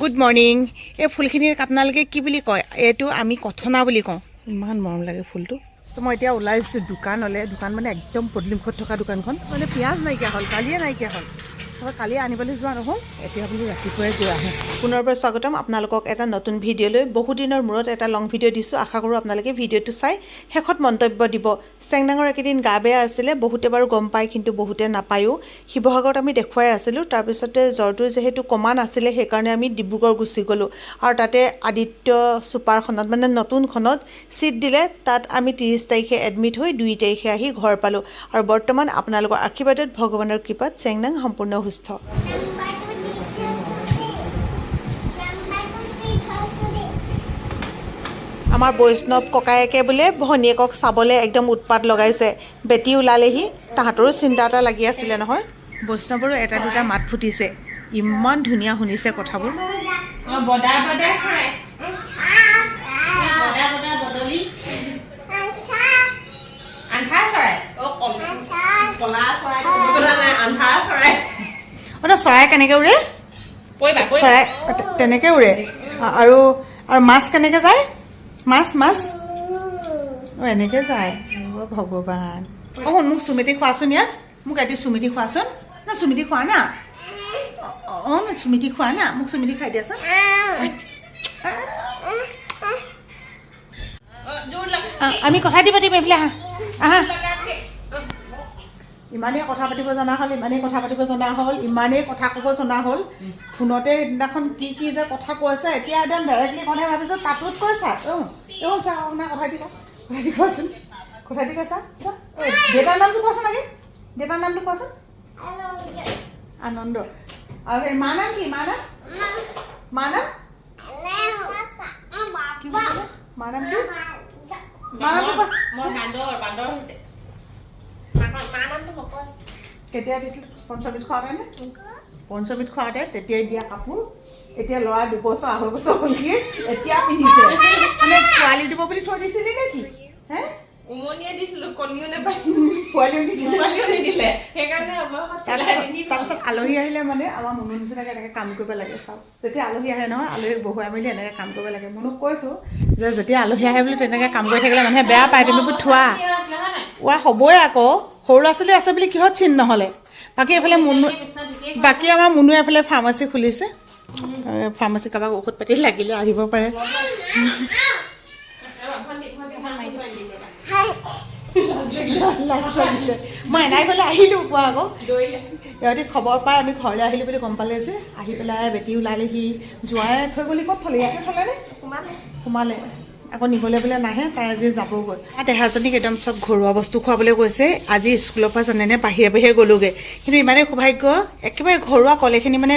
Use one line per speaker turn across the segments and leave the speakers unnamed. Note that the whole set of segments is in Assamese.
Good morning. এই ফুলখিনিৰ আপোনালোকে কি বুলি কয়? এইটো আমি কথনা বুলি কওঁ। ইমান মৰম লাগে ফুলটো। তো মই এতিয়া ওলাইছোঁ দোকানলৈ। দোকান মানে একদম পদূলিমুখত থকা দোকানখন। মানে পিঁয়াজ নাইকিয়া হ'ল, কালিয়ে নাইকিয়া হ'ল। কালি আনিবলৈ যোৱা নহ'ল, এতিয়া বোলো ৰাতিপুৱাই গৈ আহোঁ। পুনৰবাৰ স্বাগতম আপোনালোকক এটা নতুন ভিডিঅ'লৈ। বহুদিনৰ মূৰত এটা লং ভিডিঅ' দিছোঁ। আশা কৰোঁ আপোনালোকে ভিডিঅ'টো চাই শেষত মন্তব্য দিব। চেংডাঙৰ একেদিন গা বেয়া আছিলে, বহুতে বাৰু গম পায় কিন্তু বহুতে নাপায়ো। শিৱসাগৰত আমি দেখুৱাই আছিলোঁ, তাৰপিছতে জ্বৰটো যিহেতু কমা নাছিলে সেইকাৰণে আমি ডিব্ৰুগড় গুচি গ'লোঁ। আৰু তাতে আদিত্য ছুপাৰখনত মানে নতুনখনত ছিট দিলে, তাত আমি 30 তাৰিখে এডমিট হৈ 2 তাৰিখে আহি ঘৰ পালোঁ। আৰু বৰ্তমান আপোনালোকৰ আশীৰ্বাদত ভগৱানৰ কৃপাত চেংডাং সম্পূৰ্ণ সুস্থ। আমাৰ বৈষ্ণৱ ককায়েকে বোলে ভনীয়েকক চাবলৈ একদম উৎপাত লগাইছে। বেটি ওলালেহি, তাহাঁতৰো চিন্তা এটা লাগি আছিলে নহয়। বৈষ্ণৱৰো এটা দুটা মাত ফুটিছে, ইমান ধুনীয়া শুনিছে কথাবোৰ। চৰাই কেনেকৈ উৰে? চৰাই তেনেকৈ উৰে। আৰু মাছ কেনেকৈ যায়? মাছ অঁ এনেকৈ যায়। ভগৱান। অঁ মোক চুমিতি খোৱাচোন, ইয়াত মোক এটি চুমিতি খোৱাচোন। না চুমিতি খোৱা না? অঁ চুমিতি খোৱা না, মোক চুমিতি খাই দিয়াচোন। আমি কথা পাতিম এইফালে আহা আহা। ইমানেই কথা পাতিব জনা হ'ল, ইমানেই কথা পাতিব জনা হ'ল, ইমানেই কথা ক'ব জনা হ'ল। ফোনতে সেইদিনাখন কি কি যে কথা কৈছে, এতিয়া একদম ডাইৰেক্টলি কথা ভাবিছোঁ তাতোত কৈছা। চোৱা আপোনাৰ কথা দি কোৱাচোন, কথা দি কৈছা। দেউতাৰ নামটো কোৱাচোন আগে, দেউতাৰ নামটো কোৱাচোন। আনন্দ। আৰু এই মা নাম কি? মা নাম মা নাম কি? মা নাম কি? মা নামটো কোৱাচোন। কেতিয়া দিছিল? পঞ্চমীত খোৱাতে নে? পঞ্চমীত খোৱাতে তেতিয়াই দিয়া কাপোৰ। এতিয়া ল'ৰা 2 বছৰ 2.5 বছৰ হ'ল, কি এতিয়া পিন্ধিছে। মানে পোৱালি দিব বুলি থৈ দিছিলি নে কি? হে উমনিয়ে দিছিলোঁ, কণীও নাপায়, পোৱালিও নিদিলে। সেইকাৰণে তাৰপিছত আলহী আহিলে মানে আমাৰ মনৰ নিচিনাকৈ এনেকৈ কাম কৰিব লাগে। চাওক, যেতিয়া আলহী আহে নহয়, আলহীক বহুৱাই মেলি এনেকৈ কাম কৰিব লাগে। মনুক কৈছোঁ যে যেতিয়া আলহী আহে বুলি তেনেকৈ কাম কৰি থাকিলে মানুহে বেয়া পায়, তুমি থোৱা হ'বই আকৌ। সৰু ল'ৰা ছোৱালী আছে বুলি কিহত চিন নহ'লে। বাকী এইফালে আমাৰ মুনুৱে এফালে ফাৰ্মাচী খুলিছে। ফাৰ্মাচী কাৰোবাক ঔষধ পাতি লাগিলে আহিব পাৰে। মই এনাই ঘৰলৈ আহিলোঁ পুৱা আকৌ। সিহঁতি খবৰ পাই আমি ঘৰলৈ আহিলোঁ বুলি গম পালে যে, আহি পেলাই বেটি ওলালেহি। জোঁৱাই থৈ গ'লি, ক'ত থ'লে? ইয়াতে থ'লেনে? সোমালে। আকৌ নিবলৈ বোলে নাহে, তাই আজি যাবগৈ। দেহাজনীক একদম চব ঘৰুৱা বস্তু খুৱাবলৈ কৈছে। আজি স্কুলৰ পৰা জানেনে বাহিৰে গ'লোগৈ, কিন্তু ইমানেই সৌভাগ্য, একেবাৰে ঘৰুৱা কলেখিনি মানে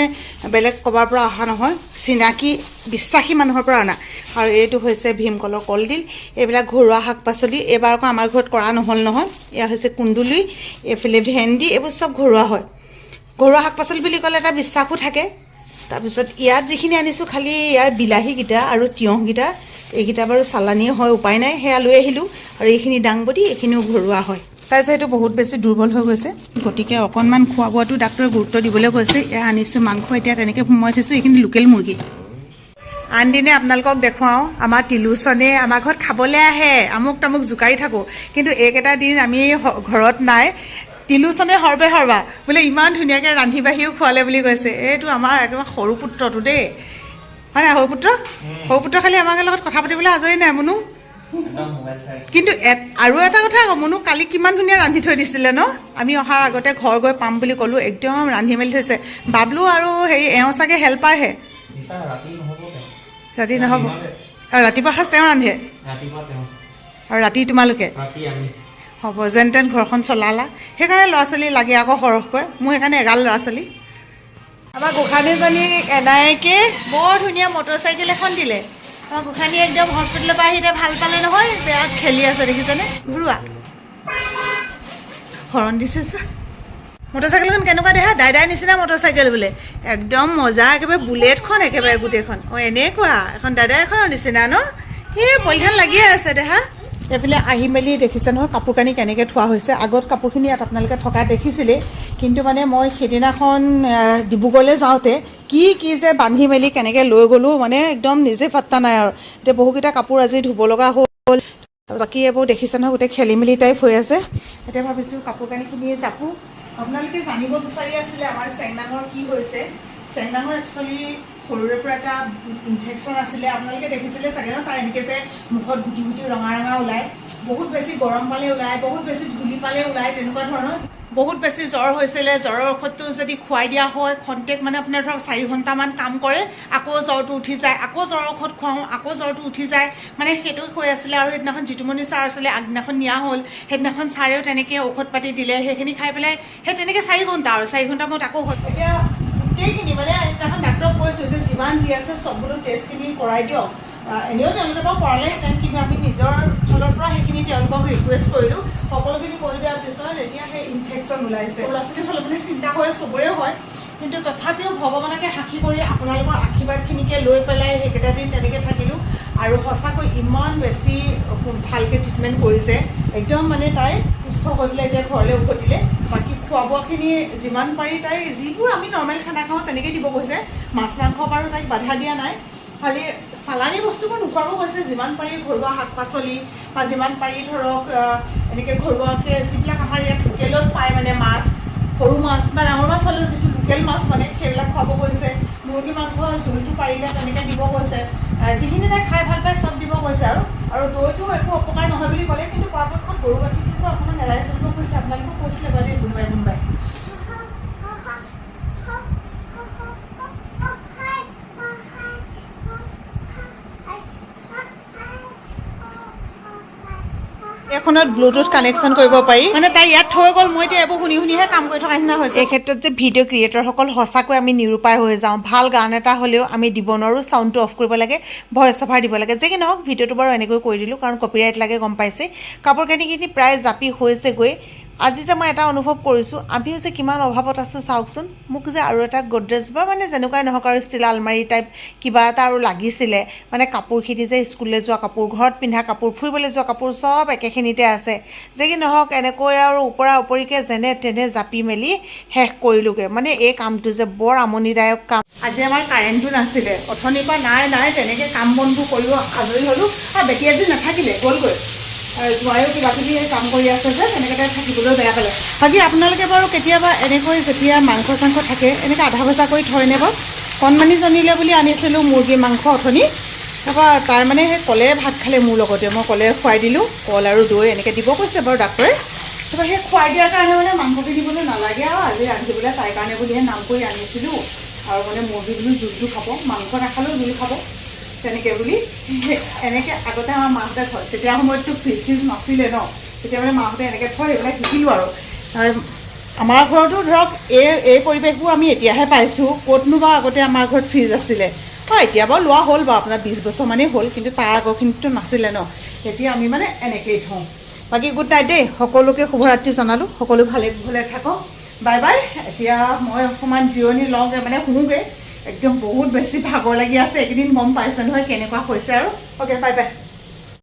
বেলেগ ক'ৰবাৰ পৰা অহা নহয়, চিনাকি বিশ্বাসী মানুহৰ পৰা অনা। আৰু এইটো হৈছে ভীমকলৰ কলডিল। এইবিলাক ঘৰুৱা শাক পাচলি। এইবাৰ আকৌ আমাৰ ঘৰত কৰা নহ'ল নহয়। এয়া হৈছে কুন্দুলি, এইফালে ভেন্দি, এইবোৰ চব ঘৰুৱা হয়। ঘৰুৱা শাক পাচলি বুলি ক'লে এটা বিশ্বাসো থাকে। তাৰপিছত ইয়াত যিখিনি আনিছোঁ, খালি ইয়াৰ বিলাহীকেইটা আৰু তিয়ঁহকেইটা, এইকেইটা বাৰু চালানিয়ে হয়, উপায় নাই, সেয়া লৈ আহিলোঁ। আৰু এইখিনি দাংবডি, এইখিনিও ঘৰুৱা হয়। তাই যিহেতু বহুত বেছি দুৰ্বল হৈ গৈছে, গতিকে অকণমান খোৱা বোৱাটো ডাক্তৰে গুৰুত্ব দিবলৈ কৈছে। এয়া আনিছোঁ মাংস, এতিয়া তেনেকৈ সোমোৱাই থৈছোঁ। এইখিনি লোকেল মুৰ্গী। আন দিনে আপোনালোকক দেখুৱাওঁ, আমাৰ তিলোচনে আমাৰ ঘৰত খাবলৈ আহে, আমুক তামুক জোকাৰি থাকোঁ। কিন্তু এইকেইটা দিন আমি ঘৰত নাই, তিলোচনে সৰ্বা বোলে ইমান ধুনীয়াকৈ ৰান্ধি বাঢ়িও খোৱালে বুলি কৈছে। এইটো আমাৰ একেবাৰে সৰু পুত্ৰটো দেই, হয় নাই? সৰু পুত্ৰ খালি আমাৰ লগত কথা পাতিবলৈ আজৰি নাই মুনু। কিন্তু আৰু এটা কথা আকৌ, মুনু কালি কিমান ধুনীয়া ৰান্ধি থৈ দিছিলে ন? আমি অহাৰ আগতে ঘৰ গৈ পাম বুলি ক'লোঁ, একদম ৰান্ধি মেলি থৈছে। বাবলু আৰু এওঁ চাগে হেল্পাৰহে। ৰাতি নহ'ব, আৰু ৰাতিপুৱা সাঁজ তেওঁ ৰান্ধে, আৰু ৰাতি তোমালোকে হ'ব। যেন তেন ঘৰখন চলালা। সেইকাৰণে ল'ৰা ছোৱালী লাগে আকৌ সৰহকৈ। মোৰ সেইকাৰণে এগাল ল'ৰা ছোৱালী। আমাৰ গোসাঁনীজনীক এনায়েকে বৰ ধুনীয়া মটৰচাইকেল এখন দিলে। আমাৰ গোসাঁনী একদম হস্পিটেলৰ পৰা আহি ভাল পালে নহয়, বেয়া খেলি আছে দেখিছেনে? ঘূৰোৱা হৰণ দিছে চোৱা। মটৰচাইকেলখন কেনেকুৱা দেখা? দাইদাই নিচিনা মটৰচাইকেল বোলে, একদম মজা, একেবাৰে বুলেটখন একেবাৰে গোটেইখন। অঁ এনেকুৱা এখন দাদা এখনৰ নিচিনা ন? সেই পলিথান লাগিয়ে আছে দেহা। এইফালে আহি মেলি দেখিছে নহয় কাপোৰ কানি কেনেকৈ থোৱা হৈছে। আগত কাপোৰখিনি ইয়াত আপোনালোকে থকা দেখিছিলে, কিন্তু মানে মই সেইদিনাখন ডিব্ৰুগড়লৈ যাওঁতে কি যে বান্ধি মেলি কেনেকৈ লৈ গ'লোঁ মানে একদম নিজে পাত্তা নাই আৰু। এতিয়া বহুকেইটা কাপোৰ আজি ধুব লগা হ'ল, বাকী এইবোৰ দেখিছে নহয় গোটেই খেলি মেলি টাইপ হৈ আছে। এতিয়া ভাবিছোঁ কাপোৰ কানিখিনি জাপোঁ। আপোনালোকে জানিব বিচাৰি আছিলে আমাৰ চেংনাঙৰ কি হৈছে। চেংনাঙৰ একচুৱেলি সৰুৰে পৰা এটা ইনফেকশ্যন আছিলে, আপোনালোকে দেখিছিলে চাগে ন, তাৰ এনেকৈ যে মুখত গুটি গুটি ৰঙা ৰঙা ওলায়, বহুত বেছি গৰম পালে ওলায়, বহুত বেছি ধূলি পালে ওলায়, তেনেকুৱা ধৰণৰ। বহুত বেছি জ্বৰ হৈছিলে, জ্বৰৰ ঔষধটো যদি খুৱাই দিয়া হয় খন্তেক মানে আপোনাৰ ধৰক 4 ঘণ্টামান কাম কৰে, আকৌ জ্বৰটো উঠি যায়, আকৌ জ্বৰৰ ঔষধ খুৱাওঁ, আকৌ জ্বৰটো উঠি যায়, মানে সেইটো হৈ আছিলে। আৰু সেইদিনাখন জিতুমণি ছাৰ আছিলে, আগদিনাখন নিয়া হ'ল, সেইদিনাখন ছাৰেও তেনেকৈ ঔষধ পাতি দিলে, সেইখিনি খাই পেলাই সেই তেনেকৈ 4 ঘণ্টা আৰু 4 ঘণ্টা মূৰত আকৌ হ'ল। এতিয়া গোটেইখিনি মানে সেইদিনাখন ডাক্তৰক কৈছোঁ যে যিমান যি আছে চব বোলো টেষ্টখিনি কৰাই দিয়ক। এনেও তেওঁলোকে বাৰু কৰালেহেঁতেন, কিন্তু আমি নিজৰ ফালৰ পৰা সেইখিনি তেওঁলোকক ৰিকুৱেষ্ট কৰিলোঁ। সকলোখিনি কৰি দিয়াৰ পিছত এতিয়া সেই ইনফেকশ্যন ওলাইছে। ল'ৰা ছোৱালীৰ ফালে মানে চিন্তা হয়, চবৰে হয়, কিন্তু তথাপিও ভগৱানকে সাক্ষী কৰি আপোনালোকৰ আশীৰ্বাদখিনিকে লৈ পেলাই সেইকেইটা দিন তেনেকৈ থাকিলোঁ। আৰু সঁচাকৈ ইমান বেছি ভালকৈ ট্ৰিটমেণ্ট কৰিছে, একদম মানে তাই সুস্থ হৈ পেলাই এতিয়া ঘৰলৈ উভতিলে। বাকী খোৱা বোৱাখিনি যিমান পাৰি তাই যিবোৰ আমি নৰ্মেল খানা খাওঁ তেনেকৈ দিব কৈছে। মাছ মাংস বাৰু তাইক বাধা দিয়া নাই, খালি চালানী বস্তুবোৰ নোখোৱাব কৈছে। যিমান পাৰি ঘৰুৱা শাক পাচলি বা যিমান পাৰি ধৰক এনেকৈ ঘৰুৱাকৈ যিবিলাক আমাৰ ইয়াত লোকেলত পায় মানে মাছ, সৰু মাছ বা ডাঙৰ মাছ হ'লেও যিটো লোকেল মাছ মানে সেইবিলাক খুৱাব কৈছে। মুৰ্গী মাংস জোলটো পাৰিলে তেনেকৈ দিব কৈছে। যিখিনি তাই খাই ভাল পায় চব দিব কৈছে। আৰু দৈটো একো অপকাৰ নহয় বুলি ক'লে, কিন্তু পৰাপক্ষত গৰু গাখীৰটোতো অকণমান এৰাই চলিব কৈছে। আপোনালোকক কৈছিলে বাৰু দেই কোনোবাই কোনোবাই। এখনত ব্লুটুথ কানেকশ্যন কৰিব পাৰি, মানে তাই ইয়াত থৈ গ'ল, মই এতিয়া এইবোৰ শুনি শুনিহে কাম কৰি থকা নিচিনা হৈছে। এই ক্ষেত্ৰত যে ভিডিঅ' ক্ৰিয়েটৰসকল সঁচাকৈ আমি নিৰুপায় হৈ যাওঁ। ভাল গান এটা হ'লেও আমি দিব নোৱাৰোঁ, চাউণ্ডটো অফ কৰিব লাগে, ভইচ অভাৰ দিব লাগে। যে কি নহওক ভিডিঅ'টো বাৰু এনেকৈ কৰি দিলোঁ, কাৰণ কপিৰাইট লাগে গম পাইছে। কাপোৰ কানিখিনি প্ৰায় জাপি হৈছেগৈ। আজি যে মই এটা অনুভৱ কৰিছোঁ, আমিও যে কিমান অভাৱত আছোঁ চাওকচোন। মোক যে আৰু এটা গডৰেজ বা মানে যেনেকুৱাই নহওক আৰু ষ্টিল আলমাৰী টাইপ কিবা এটা আৰু লাগিছিলে, মানে কাপোৰখিনি যে স্কুললৈ যোৱা কাপোৰ, ঘৰত পিন্ধা কাপোৰ, ফুৰিবলৈ যোৱা কাপোৰ চব একেখিনিতে আছে। যে কি নহওক এনেকৈ আৰু ওপৰা ওপৰিকৈ যেনে তেনে জাপি মেলি শেষ কৰিলোঁগৈ। মানে এই কামটো যে বৰ আমনিদায়ক কাম। আজি আমাৰ কাৰেণ্টটো নাছিলে, অথনিৰ পৰা নাই তেনেকৈ কাম বনবোৰ কৰিব আজৰি হ'লোঁ। আৰু বেটি আজি নাথাকিলে, গ'লগৈ। জোঁৱাইও কিবা কিবি কাম কৰি আছে যে তেনেকৈ তাই থাকিবলৈও বেয়া পালে। বাকী আপোনালোকে বাৰু কেতিয়াবা এনেকৈ যেতিয়া মাংস চাংস থাকে এনেকৈ আধা ভজা কৰি থয়নে বাৰু? কণমানিজনীলে বুলি আনিছিলোঁ মুৰ্গী মাংস অথনি, তাৰপৰা তাই মানে সেই কলে ভাত খালে মোৰ লগতে, মই কলে খুৱাই দিলোঁ। কল আৰু দৈ এনেকৈ দিব কৈছে বাৰু ডাক্তৰে। তাৰপৰা সেই খুৱাই দিয়াৰ কাৰণে মানে মাংসটো দিবলৈ নালাগে আৰু আজি ৰান্ধিবলৈ তাইৰ কাৰণে বুলিহে নাম কৰি আনিছিলোঁ। আৰু মানে মুৰ্গী বুলি জোলটো খাব, মাংস নাখালেও জোল খাব তেনেকৈ বুলি। এনেকৈ আগতে আমাৰ মাহঁতে থয়, তেতিয়া সময়ততো ফ্ৰিজ চিজ নাছিলে ন, তেতিয়া মানে মাহঁতে এনেকৈ থয়, সেইবিলাক শিকিলোঁ আৰু। আমাৰ ঘৰতো ধৰক এই পৰিৱেশবোৰ আমি এতিয়াহে পাইছোঁ, ক'তনো বাৰু আগতে আমাৰ ঘৰত ফ্ৰিজ আছিলে। হয় এতিয়া বাৰু লোৱা হ'ল বাৰু, আপোনাৰ 20 বছৰমানেই হ'ল, কিন্তু তাৰ আগৰখিনিতো নাছিলে ন। এতিয়া আমি মানে এনেকৈয়ে থওঁ। বাকী গুড নাইট দেই, সকলোকে শুভৰাত্ৰি জনালোঁ। সকলো ভালে ভালে থাকক, বাই বাই। এতিয়া মই অকণমান জিৰণি লওঁগৈ, মানে শুওঁগৈ। একদম বহুত বেছি ভাগৰ লাগি আছে এইকেইদিন, গম পাইছে নহয় কেনেকুৱা হৈছে আৰু। Okay bye bye.